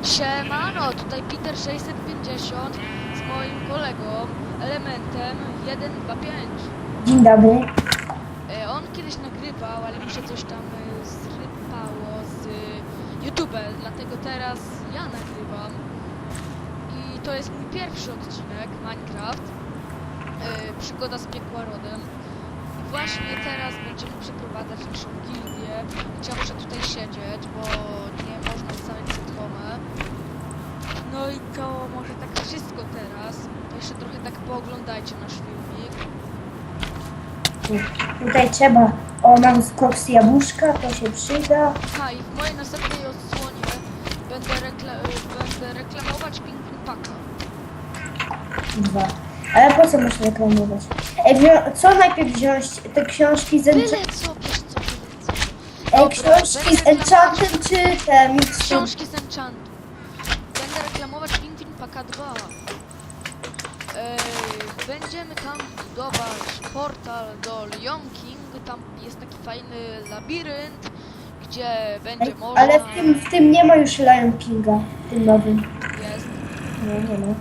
Siemano, tutaj Peter 650 z moim kolegą, elementem 125. Dzień dobry. On kiedyś nagrywał, ale mi się coś tam zrypało z YouTube, dlatego teraz ja nagrywam. I to jest mój pierwszy odcinek, Minecraft. Przygoda z piekła rodem. I właśnie teraz będziemy przeprowadzać naszą gildię. Ja muszę tutaj siedzieć, bo nie można ustawić setcomę. No i to może tak wszystko teraz. To jeszcze trochę tak pooglądajcie nasz filmik. Tutaj trzeba... O, mam koks jabłuszka, to się przyda. Ha, i w mojej następnej odsłonie będę reklamować Pingwin Packa. 2. Ale po co masz reklamować? Ej, co najpierw wziąć? Te książki z Byle Enchanted? co, wiesz co, byle co. Ej, Dobra, książki z będę Enchanted czy te miksy? Książki z Enchantu. Będę reklamować Pingwin Packa 2. Będziemy tam budować portal do Lion King. Tam jest taki fajny labirynt, gdzie będzie Ej, można... ale w tym nie ma już Lion Kinga, w tym nowym. Jest. Nie ma.